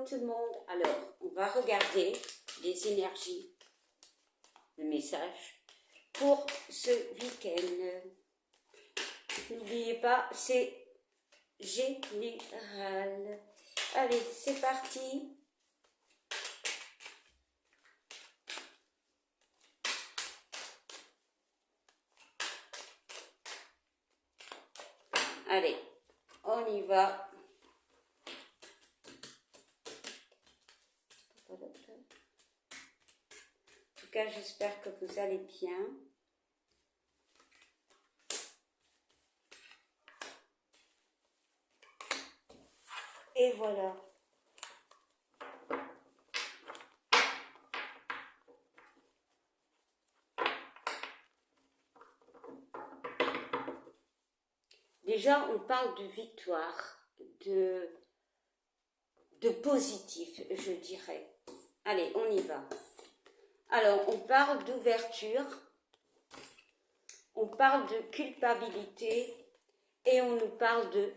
tout le monde. Alors, on va regarder les énergies, le message pour ce week-end. N'oubliez pas, c'est général. Allez, c'est parti. Allez, on y va. En tout cas, j'espère que vous allez bien. Et voilà. Déjà, on parle de victoire, de positif, je dirais. Allez, on y va. Alors, on parle d'ouverture, on parle de culpabilité et on nous parle de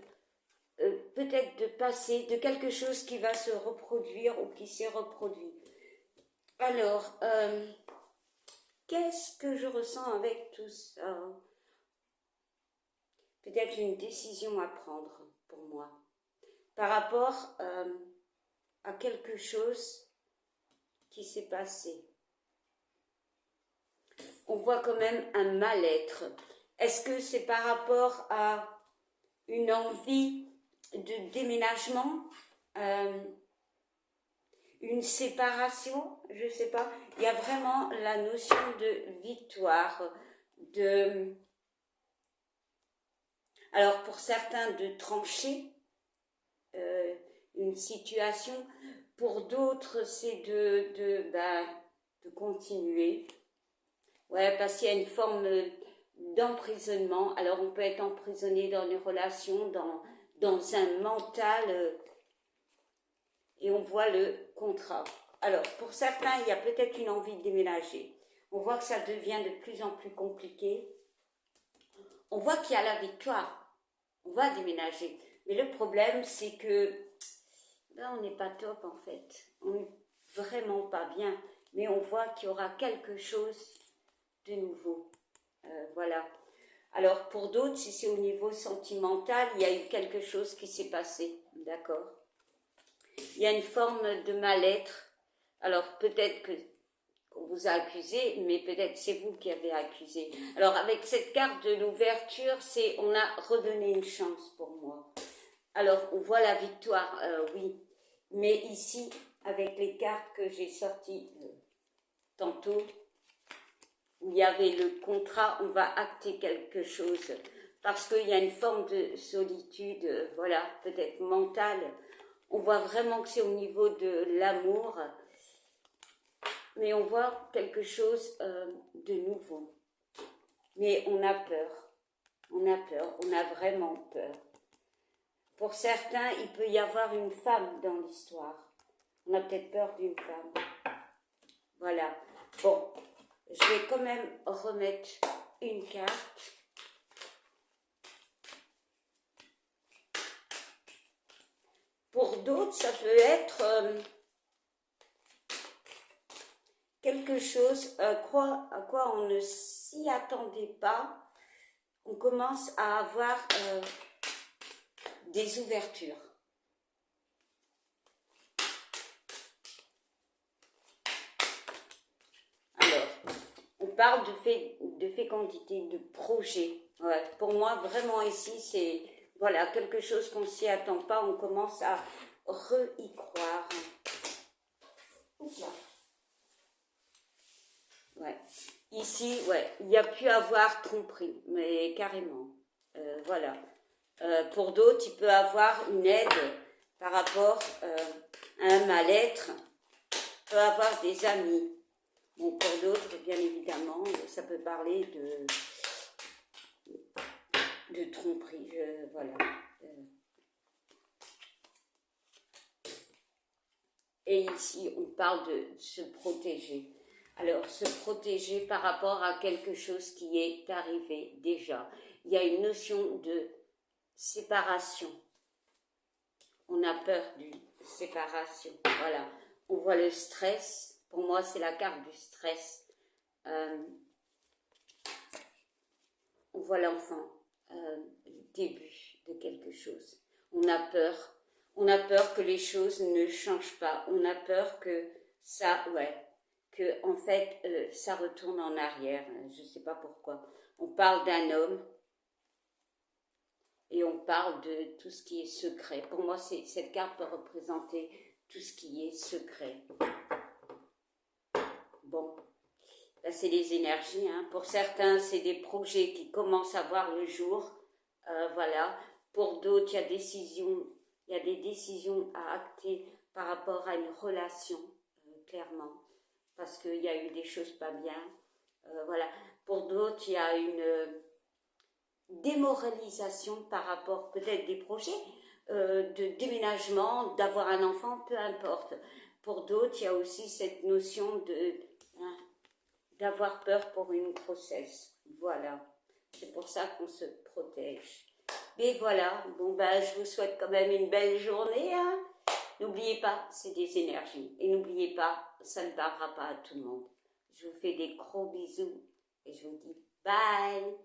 peut-être de passé, de quelque chose qui va se reproduire ou qui s'est reproduit. Alors, qu'est-ce que je ressens avec tout ça? Peut-être une décision à prendre pour moi par rapport à quelque chose qui s'est passé. On voit quand même un mal-être. Est-ce que c'est par rapport à une envie de déménagement, une séparation, je ne sais pas. Il y a vraiment la notion de victoire, alors pour certains de trancher une situation, pour d'autres c'est de continuer. Ouais, parce qu'il y a une forme d'emprisonnement. Alors on peut être emprisonné dans une relation, dans un mental, et on voit le contrat. Alors pour certains, il y a peut-être une envie de déménager. On voit que ça devient de plus en plus compliqué. On voit qu'il y a la victoire. On va déménager. Mais le problème, c'est que on n'est pas top en fait. On n'est vraiment pas bien. Mais on voit qu'il y aura quelque chose de nouveau. Voilà. Alors pour d'autres, si c'est au niveau sentimental, il y a eu quelque chose qui s'est passé. D'accord. Il y a une forme de mal-être. Alors peut-être qu'on vous a accusé, mais peut-être c'est vous qui avez accusé. Alors avec cette carte de l'ouverture, on a redonné une chance pour moi. Alors on voit la victoire, oui. Mais ici, avec les cartes que j'ai sorties tantôt, où il y avait le contrat, on va acter quelque chose. Parce qu'il y a une forme de solitude, voilà, peut-être mentale. On voit vraiment que c'est au niveau de l'amour. Mais on voit quelque chose de nouveau. Mais on a peur. On a peur. On a vraiment peur. Pour certains, il peut y avoir une femme dans l'histoire. On a peut-être peur d'une femme. Voilà. Bon, je vais quand même remettre une carte. Pour d'autres, ça peut être quelque chose à quoi on ne s'y attendait pas. On commence à avoir des ouvertures. Alors, on parle de fécondité, de projet. Ouais, pour moi, vraiment ici, c'est voilà, quelque chose qu'on ne s'y attend pas. On commence à y croire. Oups là. Ouais. Ici, ouais, il y a pu avoir tromperie, mais carrément. Voilà. Pour d'autres, il peut avoir une aide par rapport à un mal-être. Il peut avoir des amis. Bon, pour d'autres, bien évidemment, ça peut parler de tromperie. Voilà. Et ici, on parle de se protéger. Alors, se protéger par rapport à quelque chose qui est arrivé déjà. Il y a une notion de séparation. On a peur séparation. Voilà. On voit le stress. Pour moi, c'est la carte du stress. On voit l'enfant, le début de quelque chose. On a peur. On a peur que les choses ne changent pas. On a peur que ça, que en fait, ça retourne en arrière. Je ne sais pas pourquoi. On parle d'un homme et on parle de tout ce qui est secret. Pour moi, cette carte peut représenter tout ce qui est secret. Bon, là, c'est les énergies. Hein. Pour certains, c'est des projets qui commencent à voir le jour. Voilà. Pour d'autres, il y a des décisions à acter par rapport à une relation, clairement, parce qu'il y a eu des choses pas bien. Voilà. Pour d'autres, il y a une démoralisation par rapport peut-être des projets de déménagement, d'avoir un enfant, peu importe. Pour d'autres, il y a aussi cette notion d'avoir peur pour une grossesse. Voilà. C'est pour ça qu'on se protège. Mais voilà, bon ben je vous souhaite quand même une belle journée. Hein. N'oubliez pas, c'est des énergies. Et n'oubliez pas, ça ne parlera pas à tout le monde. Je vous fais des gros bisous et je vous dis bye.